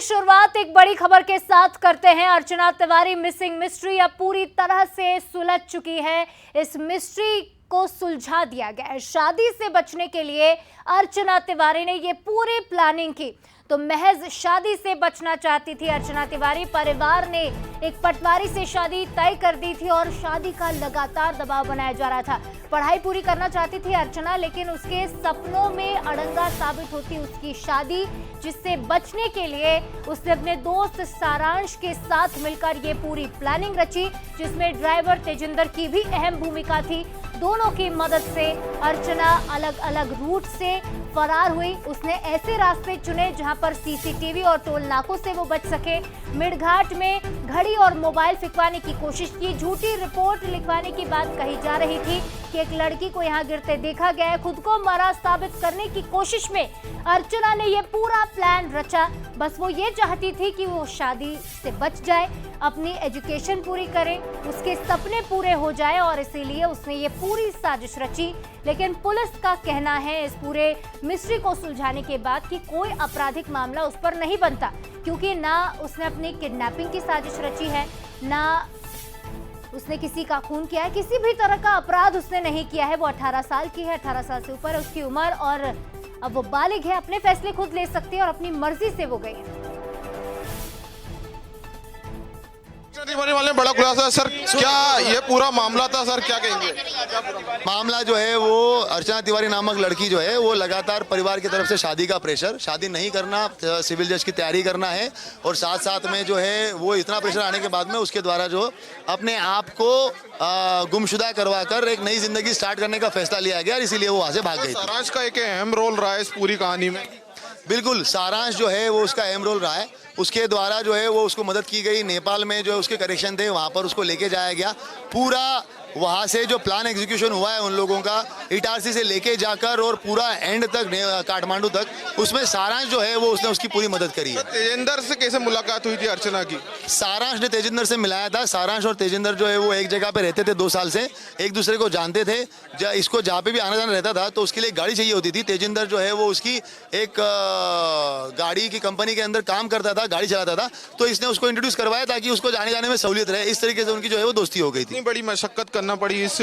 शुरुआत एक बड़ी खबर के साथ करते हैं। अर्चना तिवारी मिसिंग मिस्ट्री अब पूरी तरह से सुलझ चुकी है। इस मिस्ट्री को सुलझा दिया गया है। शादी से बचने के लिए अर्चना तिवारी ने ये पूरी प्लानिंग की, तो महज शादी से बचना चाहती थी अर्चना तिवारी। परिवार ने एक पटवारी से शादी तय कर दी थी और शादी का लगातार दबाव बनाया जा रहा था। पढ़ाई पूरी करना चाहती थी अर्चना, लेकिन उसके सपनों में अड़ंगा साबित होती उसकी शादी, जिससे बचने के लिए उसने अपने दोस्त सारांश के साथ मिलकर ये पूरी प्लानिंग रची, जिसमें ड्राइवर तेजिंदर की भी अहम भूमिका थी। दोनों की मदद से अर्चना अलग अलग रूट से फरार हुई। उसने ऐसे रास्ते चुने जहां पर सीसीटीवी और टोल नाकों से वो बच सके। मिडघाट में घड़ी और मोबाइल फिकवाने की कोशिश की। झूठी रिपोर्ट लिखवाने की बात कही जा रही थी कि एक लड़की को यहां गिरते देखा गया है। खुद को मरा साबित करने की कोशिश में अर्चना ने ये पूरा प्लान रचा। बस वो ये चाहती थी कि वो शादी से बच जाए, अपनी एजुकेशन पूरी करे, उसके सपने पूरे हो जाए, और इसीलिए उसने ये पूरी साजिश रची। लेकिन पुलिस का कहना है इस पूरे मिस्ट्री को सुलझाने के बाद कि कोई आपराधिक मामला उस पर नहीं बनता, क्योंकि ना उसने अपनी किडनैपिंग की साजिश रची है, ना उसने किसी का खून किया है, किसी भी तरह का अपराध उसने नहीं किया है। वो 18 साल की है, 18 साल से ऊपर है उसकी उम्र, और अब वो बालिग है, अपने फैसले खुद ले सकती है और अपनी मर्जी से वो गई है। वाले बड़ा खुलासा सर, क्या ये पूरा मामला था सर, क्या कहेंगे? मामला जो है वो अर्चना तिवारी नामक लड़की जो है वो लगातार परिवार की तरफ से शादी का प्रेशर, शादी नहीं करना, सिविल जज की तैयारी करना है, और साथ साथ में जो है वो इतना प्रेशर आने के बाद में उसके द्वारा जो अपने आप को गुमशुदा करवा कर एक नई जिंदगी स्टार्ट करने का फैसला लिया गया, इसीलिए वो वहां से भाग गई। सारांश का एक अहम रोल रहा है इस पूरी कहानी में। बिल्कुल, सारांश जो है वो उसका अहम रोल रहा है। उसके द्वारा जो है वो उसको मदद की गई। नेपाल में जो है उसके करेक्शन थे, वहाँ पर उसको लेके जाया गया। पूरा वहाँ से जो प्लान एग्जीक्यूशन हुआ है उन लोगों का, इटारसी से लेके जाकर और पूरा एंड तक काठमांडू तक, उसमें सारांश जो है वो उसने उसकी पूरी मदद करी है। तेजिंदर से कैसे मुलाकात हुई थी अर्चना की? सारांश ने तेजिंदर से मिलाया था। सारांश और तेजिंदर जो है वो एक जगह पे रहते थे 2 साल से, एक दूसरे को जानते थे। इसको जहाँ पे भी आना जाना रहता था तो उसके लिए गाड़ी चाहिए होती थी। तेजिंदर जो है वो उसकी एक गाड़ी की कंपनी के अंदर काम करता था, गाड़ी चलाता था, तो इसने उसको इंट्रोड्यूस करवाया ताकि उसको जाने जाने में सहूलियत रहे। इस तरीके से उनकी जो है वो दोस्ती हो गई थी। इतनी बड़ी मशक्कत करना पड़ी इस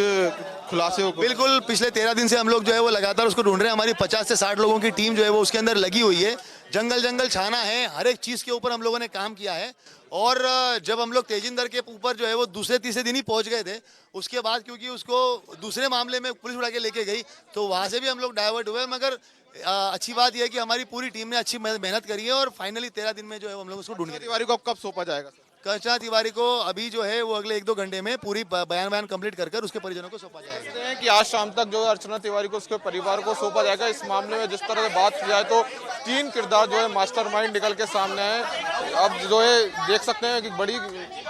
खुलासे को? बिल्कुल, पिछले 13 दिन से हम लोग जो है वो लगातार उसको ढूंढ रहे हैं। हमारी 50 से 60 लोगों की टीम जो है वो उसके अंदर लगी हुई है। जंगल छाना है, हर एक चीज के ऊपर हम लोगों ने काम किया है। और जब हम लोग तेजिंदर के ऊपर जो है वो दूसरे तीसरे दिन ही पहुंच गए थे, उसके बाद क्योंकि उसको दूसरे मामले में पुलिस उड़ा के लेके गई तो वहां से भी हम लोग डाइवर्ट हुए। मगर अच्छी बात यह है कि हमारी पूरी टीम ने अच्छी मेहनत करी है और फाइनली 13 दिन में जो है हम लोग उसको ढूंढ गए। तिवारी को अब कब सौंपा जाएगा? अर्चना तिवारी को अभी जो है वो अगले 1-2 घंटे में पूरी बयान कंप्लीट कर उसके परिजनों को सौंपा जाएगा। कि आज शाम तक जो है अर्चना तिवारी को उसके परिवार को सौंपा जाएगा। इस मामले में जिस तरह से बात की जाए तो 3 किरदार जो है मास्टरमाइंड निकल के सामने है। अब जो है देख सकते हैं कि बड़ी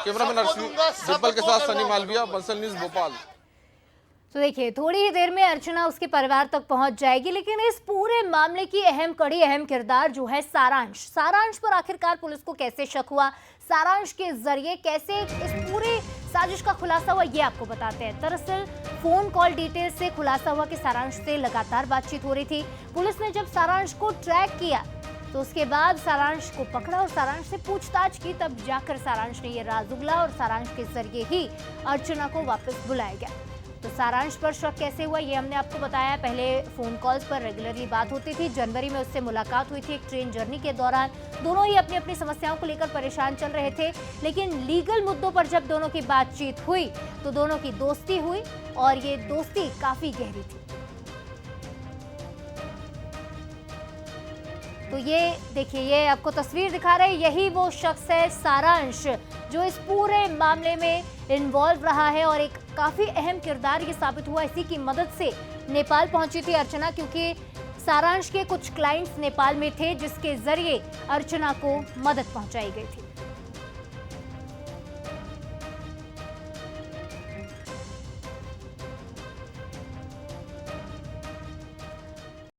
कैमरामैन डिम्पल के साथ सनी मालविया, बंसल न्यूज़ भोपाल। तो देखिए, थोड़ी ही देर में अर्चना उसके परिवार तक पहुंच जाएगी, लेकिन इस पूरे मामले की अहम कड़ी, अहम किरदार जो है सारांश पर आखिरकार पुलिस को कैसे शक हुआ, सारांश के जरिए कैसे इस पूरी साजिश का खुलासा हुआ, ये आपको बताते हैं। दरअसल फोन कॉल डिटेल से खुलासा हुआ कि सारांश से लगातार बातचीत हो रही थी। पुलिस ने जब सारांश को ट्रैक किया तो उसके बाद सारांश को पकड़ा और सारांश से पूछताछ की, तब जाकर सारांश ने ये राज उगला और सारांश के जरिए ही अर्चना को वापस बुलाया गया। तो सारांश पर शक कैसे हुआ ये हमने आपको बताया। पहले फोन कॉल्स पर रेगुलरली बात होती थी। जनवरी में उससे मुलाकात हुई थी एक ट्रेन जर्नी के दौरान। दोनों ही अपनी अपनी समस्याओं को लेकर परेशान चल रहे थे, लेकिन लीगल मुद्दों पर जब दोनों की बातचीत हुई तो दोनों की दोस्ती हुई, और ये दोस्ती काफी गहरी थी। तो ये देखिए, ये आपको तस्वीर दिखा रहे हैं, यही वो शख्स है सारांश जो इस पूरे मामले में इन्वॉल्व रहा है और एक काफ़ी अहम किरदार ये साबित हुआ। इसी की मदद से नेपाल पहुंची थी अर्चना, क्योंकि सारांश के कुछ क्लाइंट्स नेपाल में थे जिसके जरिए अर्चना को मदद पहुंचाई गई थी।